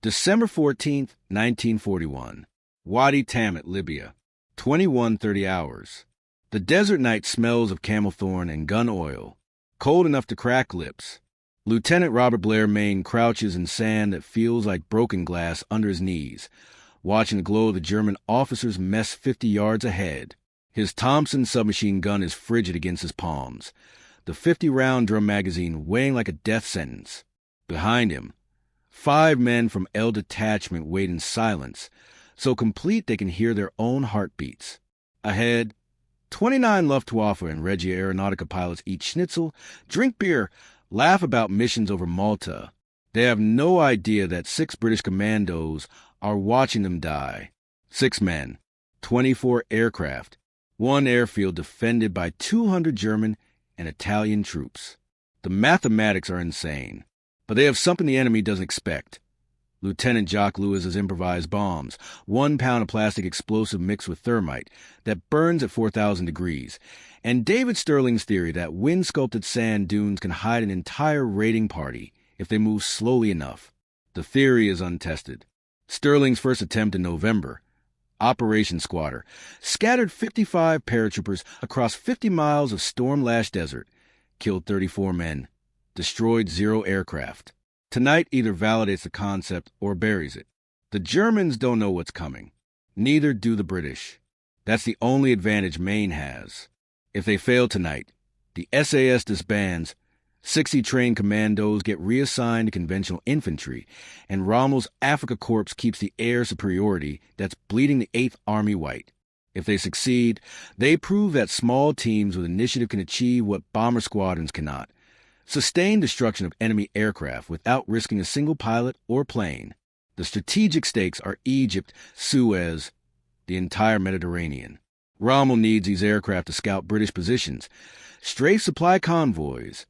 December 14th, 1941. Wadi Tamet, Libya. 21:30 hours. The desert night smells of camel thorn and gun oil, cold enough to crack lips. Lieutenant Robert Blair Mayne crouches in sand that feels like broken glass under his knees, watching the glow of the German officer's mess 50 yards ahead. His Thompson submachine gun is frigid against his palms, the 50-round drum magazine weighing like a death sentence. Behind him, 5 men from L Detachment wait in silence, so complete they can hear their own heartbeats. Ahead, 29 Luftwaffe and Regia Aeronautica pilots eat schnitzel, drink beer, laugh about missions over Malta. They have no idea that 6 British commandos are watching them die. 6 men, 24 aircraft, 1 airfield defended by 200 German and Italian troops. The mathematics are insane, but they have something the enemy doesn't expect. Lieutenant Jock Lewes' improvised bombs, 1 pound of plastic explosive mixed with thermite that burns at 4,000 degrees, and David Stirling's theory that wind-sculpted sand dunes can hide an entire raiding party if they move slowly enough. The theory is untested. Stirling's first attempt in November, Operation Squatter, scattered 55 paratroopers across 50 miles of storm-lashed desert, killed 34 men, destroyed 0 aircraft. Tonight either validates the concept or buries it. The Germans don't know what's coming. Neither do the British. That's the only advantage Maine has. If they fail tonight, the SAS disbands, 60 trained commandos get reassigned to conventional infantry, and Rommel's Africa Corps keeps the air superiority that's bleeding the 8th Army white. If they succeed, they prove that small teams with initiative can achieve what bomber squadrons cannot: sustained destruction of enemy aircraft without risking a single pilot or plane. The strategic stakes are Egypt, Suez, the entire Mediterranean. Rommel needs these aircraft to scout British positions, strafe supply convoys,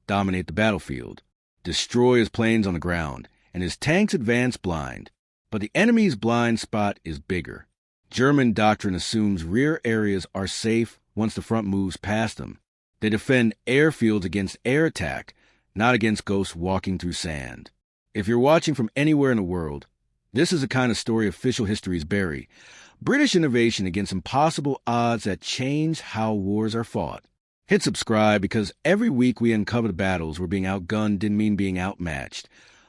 dominate the battlefield, destroy his planes on the ground, and his tanks advance blind. But the enemy's blind spot is bigger. German doctrine assumes rear areas are safe once the front moves past them. They defend airfields against air attack, not against ghosts walking through sand. If you're watching from anywhere in the world, this is the kind of story official histories bury. British innovation against impossible odds that change how wars are fought. Hit subscribe, because every week we uncover the battles where being outgunned didn't mean being outmatched,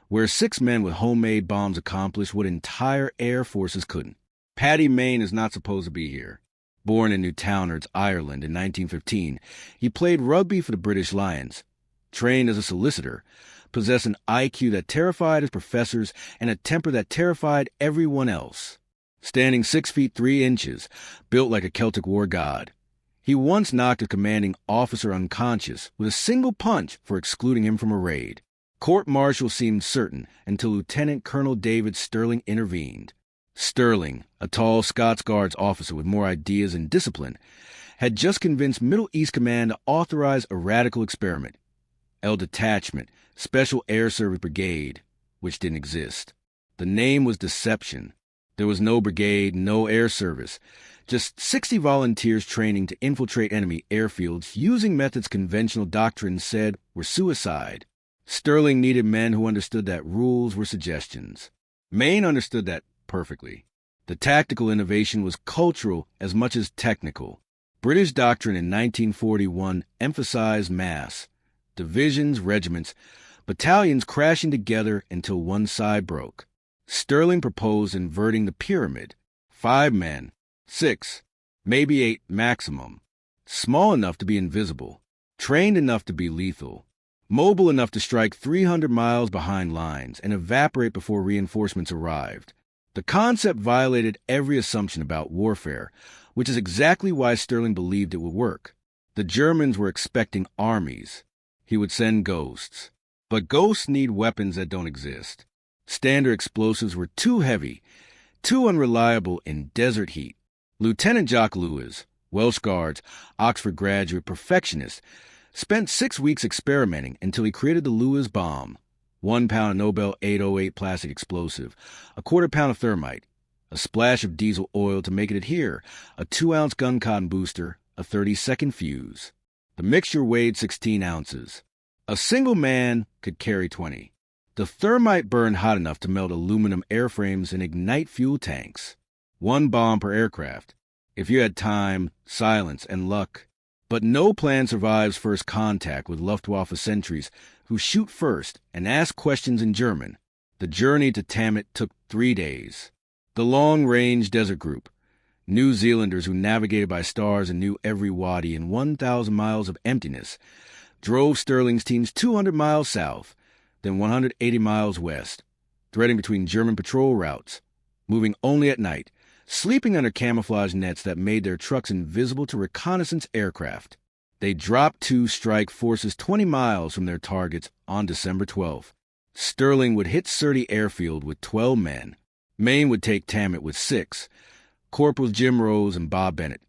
where 6 men with homemade bombs accomplished what entire air forces couldn't. Paddy Mayne is not supposed to be here. Born in Newtownards, Ireland in 1915, he played rugby for the British Lions. Trained as a solicitor, possessed an IQ that terrified his professors and a temper that terrified everyone else. Standing 6 feet 3 inches, built like a Celtic war god, he once knocked a commanding officer unconscious with a single punch for excluding him from a raid. Court-martial seemed certain until Lieutenant Colonel David Stirling intervened. Stirling, a tall Scots Guards officer with more ideas and discipline, had just convinced Middle East Command to authorize a radical experiment: L Detachment, Special Air Service Brigade, which didn't exist. The name was deception. There was no brigade, no air service, just 60 volunteers training to infiltrate enemy airfields using methods conventional doctrine said were suicide. Stirling needed men who understood that rules were suggestions. Mayne understood that perfectly. The tactical innovation was cultural as much as technical. British doctrine in 1941 emphasized mass. Divisions, regiments, battalions crashing together until one side broke. Stirling proposed inverting the pyramid. 5 men, 6, maybe 8 maximum. Small enough to be invisible, trained enough to be lethal, mobile enough to strike 300 miles behind lines and evaporate before reinforcements arrived. The concept violated every assumption about warfare, which is exactly why Stirling believed it would work. The Germans were expecting armies. He would send ghosts. But ghosts need weapons that don't exist. Standard explosives were too heavy, too unreliable in desert heat. Lieutenant Jock Lewes, Welsh Guards, Oxford graduate, perfectionist, spent 6 weeks experimenting until he created the Lewes bomb: 1 pound of Nobel 808 plastic explosive, a 1/4 pound of thermite, a splash of diesel oil to make it adhere, a 2-ounce gun cotton booster, a 30-second fuse. The mixture weighed 16 ounces. A single man could carry 20. The thermite burned hot enough to melt aluminum airframes and ignite fuel tanks. 1 bomb per aircraft, if you had time, silence, and luck. But no plan survives first contact with Luftwaffe sentries who shoot first and ask questions in German. The journey to Tamet took 3 days. The long-range desert group, New Zealanders who navigated by stars and knew every wadi in 1,000 miles of emptiness, drove Stirling's teams 200 miles south, then 180 miles west, threading between German patrol routes, moving only at night, sleeping under camouflage nets that made their trucks invisible to reconnaissance aircraft. They dropped 2 strike forces 20 miles from their targets on December 12th. Stirling would hit Surrey airfield with 12 men. Mayne would take Tamet with 6. Corporals Jim Rose and Bob Bennett,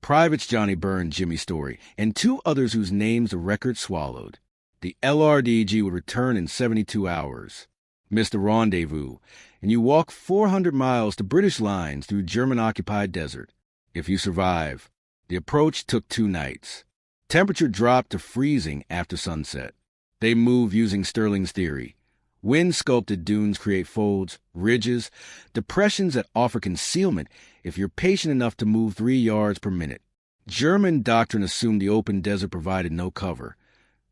Privates Johnny Byrne, Jimmy Story, and 2 others whose names the record swallowed. The LRDG would return in 72 hours. Miss the rendezvous, and you walk 400 miles to British lines through German-occupied desert. If you survive, the approach took 2 nights. Temperature dropped to freezing after sunset. They moved using Stirling's theory. Wind-sculpted dunes create folds, ridges, depressions that offer concealment if you're patient enough to move 3 yards per minute. German doctrine assumed the open desert provided no cover,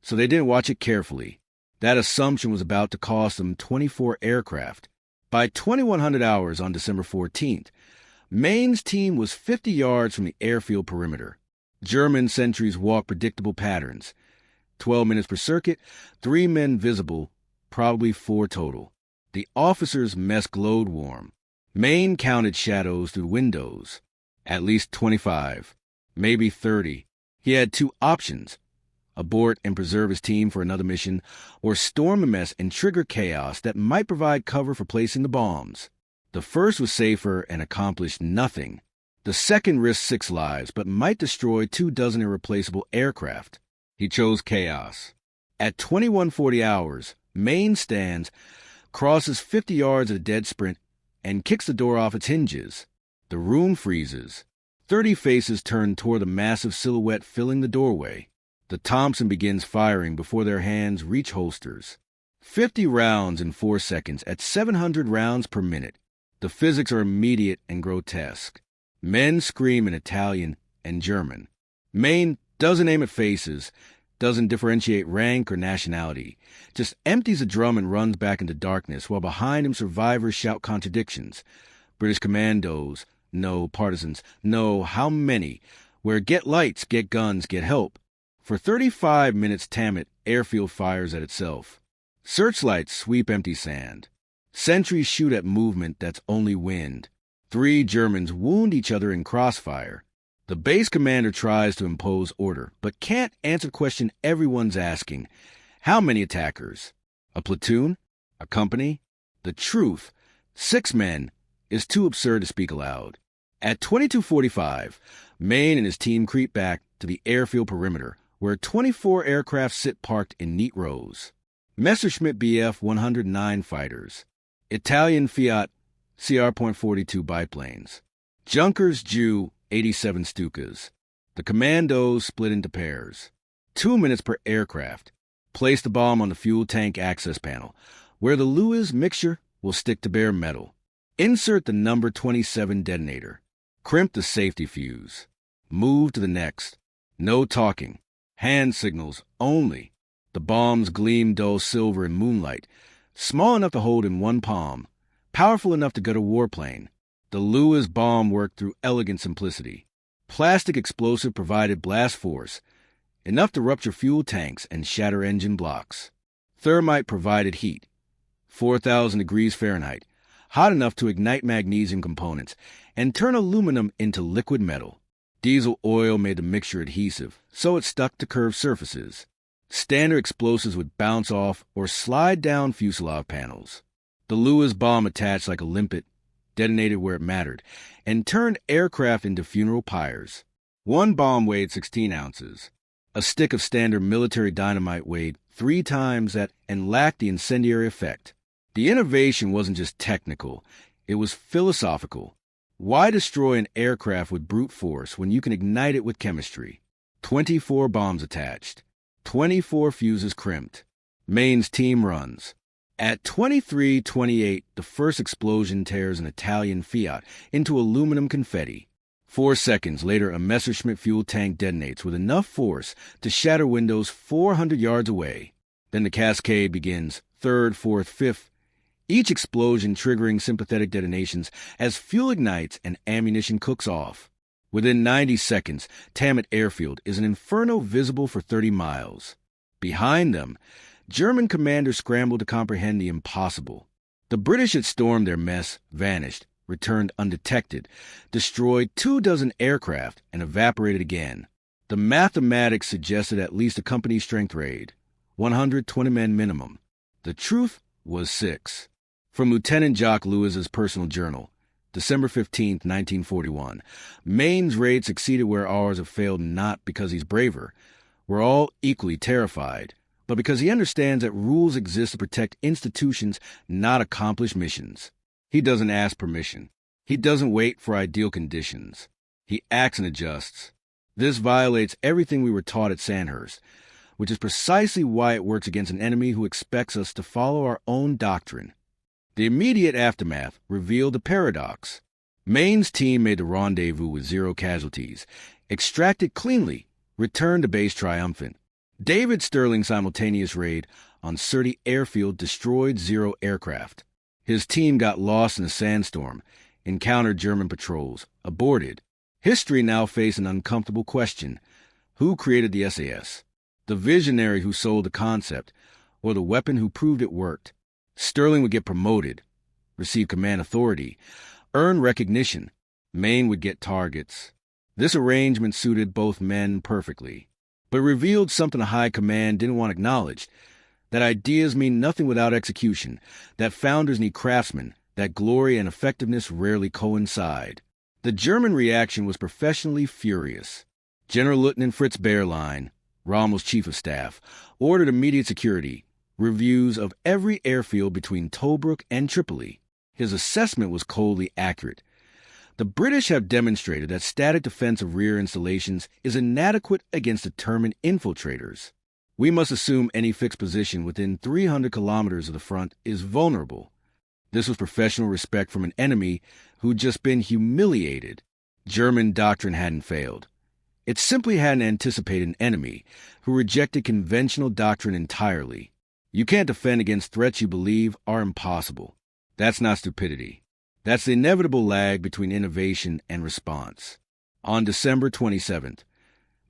so they didn't watch it carefully. That assumption was about to cost them 24 aircraft. By 2100 hours on December 14th, Mayne's team was 50 yards from the airfield perimeter. German sentries walked predictable patterns. 12 minutes per circuit, 3 men visible, probably 4 total. The officers' mess glowed warm. Mayne counted shadows through windows. At least 25, maybe 30. He had 2 options: abort and preserve his team for another mission, or storm the mess and trigger chaos that might provide cover for placing the bombs. The first was safer and accomplished nothing. The second risked 6 lives, but might destroy 24 irreplaceable aircraft. He chose chaos. At 2140 hours, Mayne stands, crosses 50 yards at a dead sprint, and kicks the door off its hinges. The room freezes. 30 faces turn toward the massive silhouette filling the doorway. The Thompson begins firing before their hands reach holsters. 50 rounds in 4 seconds at 700 rounds per minute. The physics are immediate and grotesque. Men scream in Italian and German. Mayne doesn't aim at faces, doesn't differentiate rank or nationality, just empties a drum and runs back into darkness while behind him survivors shout contradictions. British commandos, no. Partisans, no. How many? Where get lights, get guns, get help. For 35 minutes, Tamet airfield fires at itself. Searchlights sweep empty sand. Sentries shoot at movement that's only wind. 3 Germans wound each other in crossfire. The base commander tries to impose order, but can't answer the question everyone's asking. How many attackers? A platoon? A company? The truth, 6 men, is too absurd to speak aloud. At 22:45, Mayne and his team creep back to the airfield perimeter, where 24 aircraft sit parked in neat rows. Messerschmitt Bf 109 fighters. Italian Fiat CR.42 biplanes. Junkers Ju 87 Stukas. The commandos split into pairs. 2 minutes per aircraft. Place the bomb on the fuel tank access panel, where the Lewes mixture will stick to bare metal. Insert the number 27 detonator. Crimp the safety fuse. Move to the next. No talking. Hand signals only. The bombs gleam dull silver in moonlight, small enough to hold in one palm, powerful enough to gut a warplane. The Lewes bomb worked through elegant simplicity. Plastic explosive provided blast force, enough to rupture fuel tanks and shatter engine blocks. Thermite provided heat, 4,000 degrees Fahrenheit, hot enough to ignite magnesium components and turn aluminum into liquid metal. Diesel oil made the mixture adhesive, so it stuck to curved surfaces. Standard explosives would bounce off or slide down fuselage panels. The Lewes bomb attached like a limpet, detonated where it mattered, and turned aircraft into funeral pyres. One bomb weighed 16 ounces. A stick of standard military dynamite weighed 3 times that and lacked the incendiary effect. The innovation wasn't just technical, it was philosophical. Why destroy an aircraft with brute force when you can ignite it with chemistry? 24 bombs attached. 24 fuses crimped. Mayne's team runs. At 23:28, the first explosion tears an Italian Fiat into aluminum confetti. 4 seconds later, a Messerschmitt fuel tank detonates with enough force to shatter windows 400 yards away. Then the cascade begins, third, fourth, fifth, each explosion triggering sympathetic detonations as fuel ignites and ammunition cooks off. Within 90 seconds, Tamet airfield is an inferno visible for 30 miles. Behind them, German commanders scrambled to comprehend the impossible. The British had stormed their mess, vanished, returned undetected, destroyed 24 aircraft, and evaporated again. The mathematics suggested at least a company strength raid, 120 men minimum. The truth was 6. From Lieutenant Jock Lewes' personal journal, December 15, 1941, Mayne's raid succeeded where ours have failed not because he's braver. We're all equally terrified, but because he understands that rules exist to protect institutions, not accomplish missions. He doesn't ask permission. He doesn't wait for ideal conditions. He acts and adjusts. This violates everything we were taught at Sandhurst, which is precisely why it works against an enemy who expects us to follow our own doctrine. The immediate aftermath revealed the paradox. Mayne's team made the rendezvous with 0 casualties, extracted cleanly, returned to base triumphant. David Stirling's simultaneous raid on Surrey airfield destroyed 0 aircraft. His team got lost in a sandstorm, encountered German patrols, aborted. History now faced an uncomfortable question. Who created the SAS? The visionary who sold the concept, or the weapon who proved it worked? Stirling would get promoted, receive command authority, earn recognition. Mayne would get targets. This arrangement suited both men perfectly, but revealed something a high command didn't want acknowledged, that ideas mean nothing without execution, that founders need craftsmen, that glory and effectiveness rarely coincide. The German reaction was professionally furious. General Lieutenant Fritz Behrlein, Rommel's chief of staff, ordered immediate security, reviews of every airfield between Tobruk and Tripoli. His assessment was coldly accurate. The British have demonstrated that static defense of rear installations is inadequate against determined infiltrators. We must assume any fixed position within 300 kilometers of the front is vulnerable. This was professional respect from an enemy who'd just been humiliated. German doctrine hadn't failed. It simply hadn't anticipated an enemy who rejected conventional doctrine entirely. You can't defend against threats you believe are impossible. That's not stupidity. That's the inevitable lag between innovation and response. On December 27th,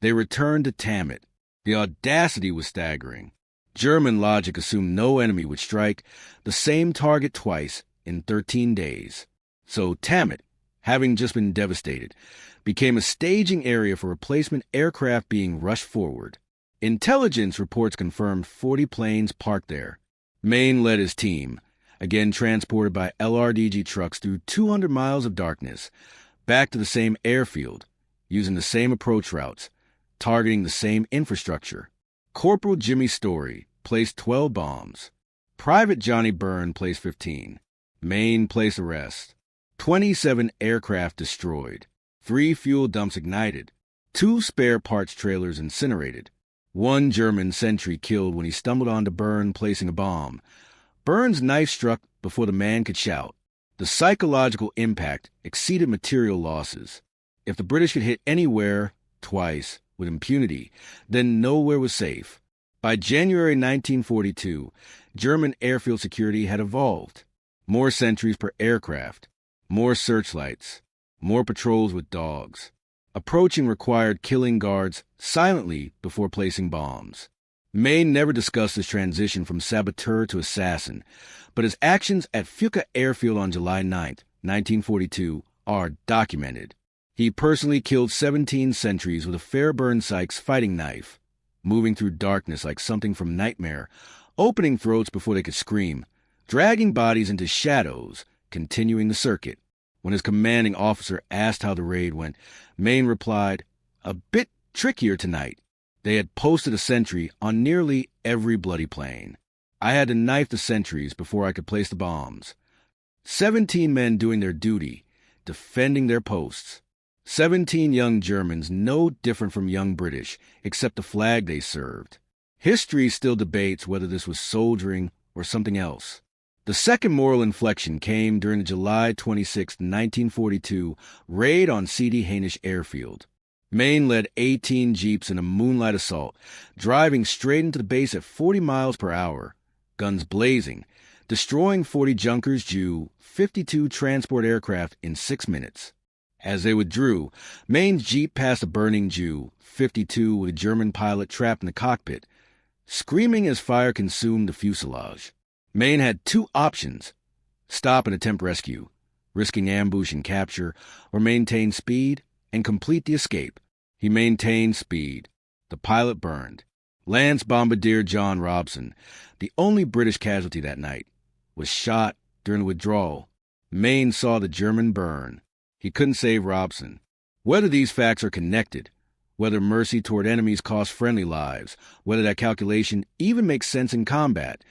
they returned to Tamet. The audacity was staggering. German logic assumed no enemy would strike the same target twice in 13 days. So Tamet, having just been devastated, became a staging area for replacement aircraft being rushed forward. Intelligence reports confirmed 40 planes parked there. Mayne led his team, again transported by LRDG trucks through 200 miles of darkness, back to the same airfield, using the same approach routes, targeting the same infrastructure. Corporal Jimmy Story placed 12 bombs. Private Johnny Byrne placed 15. Mayne placed the rest. 27 aircraft destroyed. 3 fuel dumps ignited. 2 spare parts trailers incinerated. 1 German sentry killed when he stumbled onto Byrne placing a bomb. Byrne's knife struck before the man could shout. The psychological impact exceeded material losses. If the British could hit anywhere, twice, with impunity, then nowhere was safe. By January 1942, German airfield security had evolved. More sentries per aircraft, more searchlights, more patrols with dogs. Approaching required killing guards silently before placing bombs. Mayne never discussed his transition from saboteur to assassin, but his actions at Fuka Airfield on July 9, 1942, are documented. He personally killed 17 sentries with a Fairburn Sykes fighting knife, moving through darkness like something from Nightmare, opening throats before they could scream, dragging bodies into shadows, continuing the circuit. When his commanding officer asked how the raid went, Mayne replied, "A bit trickier tonight. They had posted a sentry on nearly every bloody plane. I had to knife the sentries before I could place the bombs. 17 men doing their duty, defending their posts. 17 young Germans, no different from young British, except the flag they served. History still debates whether this was soldiering or something else? The second moral inflection came during the July 26, 1942, raid on C.D. Hainish Airfield. Mayne led 18 jeeps in a moonlight assault, driving straight into the base at 40 miles per hour, guns blazing, destroying 40 Junkers Ju 52 transport aircraft in 6 minutes. As they withdrew, Mayne's jeep passed a burning Ju 52 with a German pilot trapped in the cockpit, screaming as fire consumed the fuselage. Mayne had two options: stop and attempt rescue, risking ambush and capture, or maintain speed and complete the escape. He maintained speed. The pilot burned. Lance Bombardier John Robson, the only British casualty that night, was shot during the withdrawal. Mayne saw the German burn. He couldn't save Robson. Whether these facts are connected, whether mercy toward enemies costs friendly lives, whether that calculation even makes sense in combat,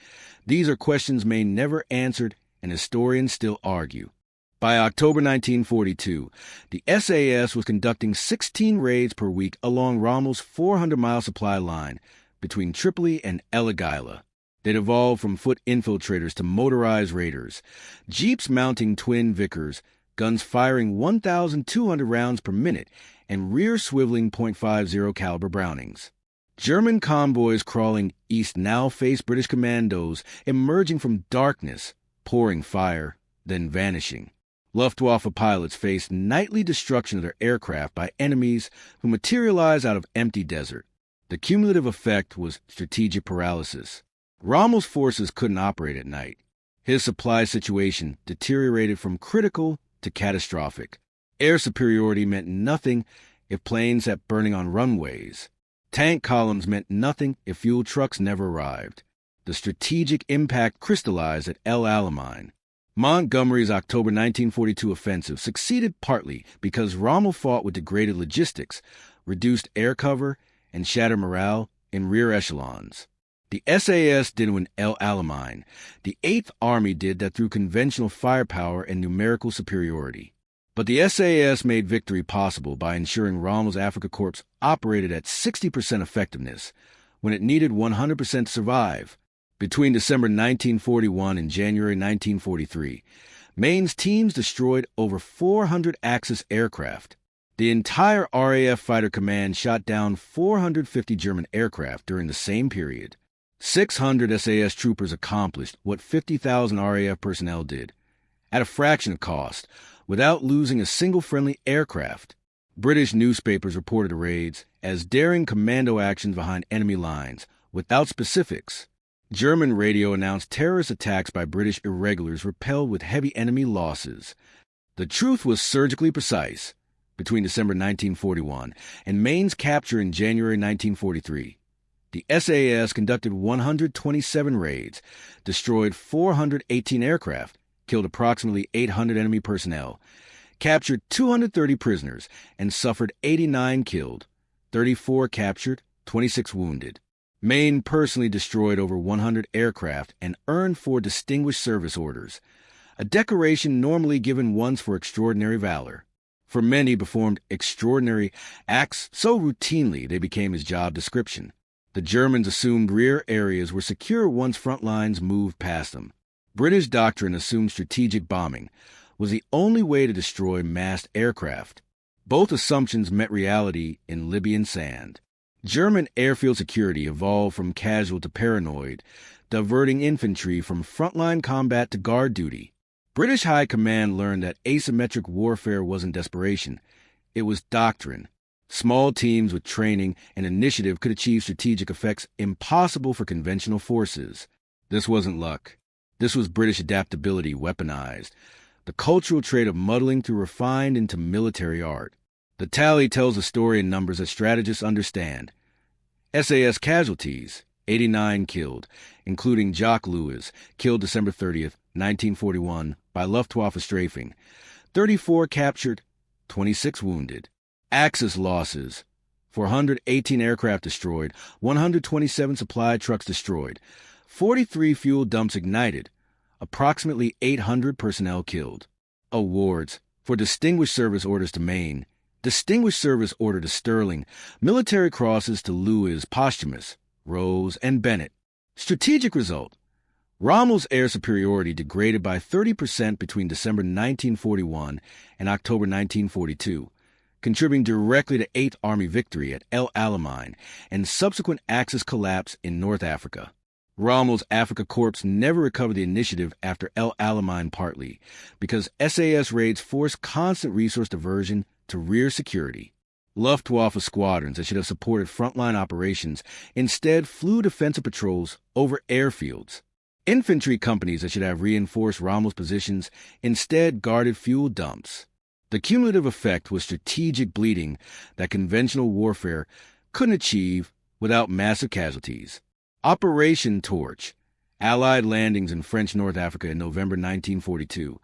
these are questions Mayne never answered, and historians still argue. By October 1942, the SAS was conducting 16 raids per week along Rommel's 400-mile supply line between Tripoli and El Agheila. They'd evolved from foot infiltrators to motorized raiders, jeeps mounting twin Vickers, guns firing 1,200 rounds per minute, and rear-swiveling .50 caliber Brownings. German convoys crawling east now faced British commandos emerging from darkness, pouring fire, then vanishing. Luftwaffe pilots faced nightly destruction of their aircraft by enemies who materialized out of empty desert. The cumulative effect was strategic paralysis. Rommel's forces couldn't operate at night. His supply situation deteriorated from critical to catastrophic. Air superiority meant nothing if planes sat burning on runways. Tank columns meant nothing if fuel trucks never arrived. The strategic impact crystallized at El Alamein. Montgomery's October 1942 offensive succeeded partly because Rommel fought with degraded logistics, reduced air cover, and shattered morale in rear echelons. The SAS did in El Alamein. The Eighth Army did that through conventional firepower and numerical superiority. But the SAS made victory possible by ensuring Rommel's Afrika Korps operated at 60% effectiveness when it needed 100% to survive. Between December 1941 and January 1943, Mayne's teams destroyed over 400 Axis aircraft. The entire RAF Fighter Command shot down 450 German aircraft during the same period. 600 SAS troopers accomplished what 50,000 RAF personnel did, at a fraction of cost, without losing a single friendly aircraft. British newspapers reported the raids as daring commando actions behind enemy lines, without specifics. German radio announced terrorist attacks by British irregulars repelled with heavy enemy losses. The truth was surgically precise. Between December 1941 and Mayne's capture in January 1943, the SAS conducted 127 raids, destroyed 418 aircraft, killed approximately 800 enemy personnel, captured 230 prisoners, and suffered 89 killed, 34 captured, 26 wounded. Mayne personally destroyed over 100 aircraft and earned 4 Distinguished Service Orders, a decoration normally given once for extraordinary valor. For men, he performed extraordinary acts so routinely they became his job description. The Germans assumed rear areas were secure once front lines moved past them. British doctrine assumed strategic bombing was the only way to destroy massed aircraft. Both assumptions met reality in Libyan sand. German airfield security evolved from casual to paranoid, diverting infantry from frontline combat to guard duty. British High Command learned that asymmetric warfare wasn't desperation. It was doctrine. Small teams with training and initiative could achieve strategic effects impossible for conventional forces. This wasn't luck. This was British adaptability weaponized, the cultural trait of muddling through refined into military art. The tally tells a story in numbers that strategists understand. SAS casualties, 89 killed, including Jock Lewes, killed December 30th, 1941, by Luftwaffe strafing. 34 captured, 26 wounded. Axis losses, 418 aircraft destroyed, 127 supply trucks destroyed, 43 fuel dumps ignited, approximately 800 personnel killed. Awards for Distinguished Service Orders to Mayne, Distinguished Service Order to Stirling, Military Crosses to Lewes, posthumous, Rose, and Bennett. Strategic result: Rommel's air superiority degraded by 30% between December 1941 and October 1942, contributing directly to 8th Army victory at El Alamein and subsequent Axis collapse in North Africa. Rommel's Africa Corps never recovered the initiative after El Alamein, partly because SAS raids forced constant resource diversion to rear security. Luftwaffe squadrons that should have supported frontline operations instead flew defensive patrols over airfields. Infantry companies that should have reinforced Rommel's positions instead guarded fuel dumps. The cumulative effect was strategic bleeding that conventional warfare couldn't achieve without massive casualties. Operation Torch, Allied landings in French North Africa in November 1942,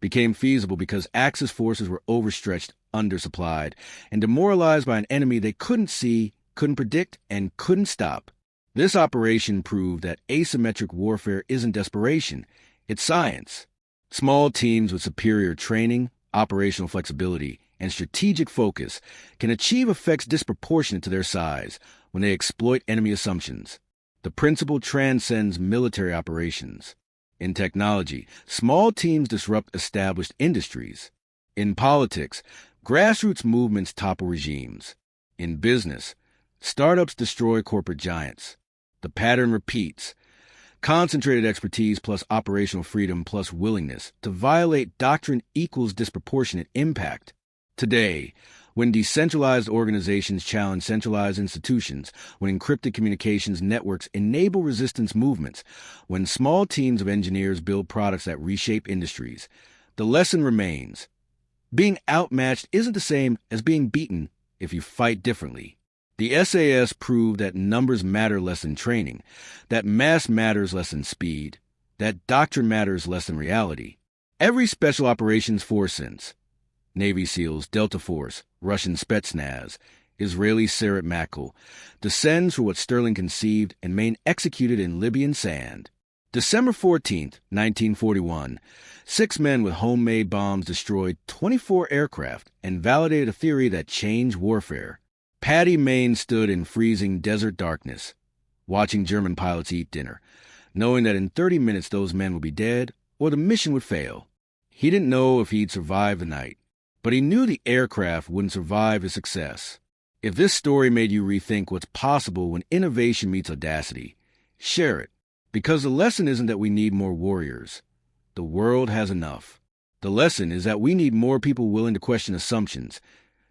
became feasible because Axis forces were overstretched, undersupplied, and demoralized by an enemy they couldn't see, couldn't predict, and couldn't stop. This operation proved that asymmetric warfare isn't desperation, it's science. Small teams with superior training, operational flexibility, and strategic focus can achieve effects disproportionate to their size when they exploit enemy assumptions. The principle transcends military operations. In technology, small teams disrupt established industries. In politics, grassroots movements topple regimes. In business, startups destroy corporate giants. The pattern repeats. Concentrated expertise plus operational freedom plus willingness to violate doctrine equals disproportionate impact. Today, when decentralized organizations challenge centralized institutions, when encrypted communications networks enable resistance movements, when small teams of engineers build products that reshape industries, the lesson remains. Being outmatched isn't the same as being beaten if you fight differently. The SAS proved that numbers matter less than training, that mass matters less than speed, that doctrine matters less than reality. Every special operations force since Navy SEALs, Delta Force, Russian Spetsnaz, Israeli Seret Makul, descends for what Stirling conceived and Mayne executed in Libyan sand. December 14, 1941, 6 men with homemade bombs destroyed 24 aircraft and validated a theory that changed warfare. Paddy Mayne stood in freezing desert darkness, watching German pilots eat dinner, knowing that in 30 minutes those men would be dead or the mission would fail. He didn't know if he'd survive the night, but he knew the aircraft wouldn't survive his success. If this story made you rethink what's possible when innovation meets audacity, share it, because the lesson isn't that we need more warriors. The world has enough. The lesson is that we need more people willing to question assumptions,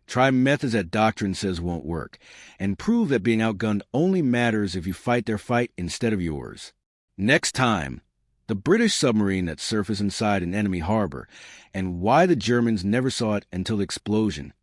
try methods that doctrine says won't work, and prove that being outgunned only matters if you fight their fight instead of yours. Next time, the British submarine that surfaced inside an enemy harbor, and why the Germans never saw it until the explosion.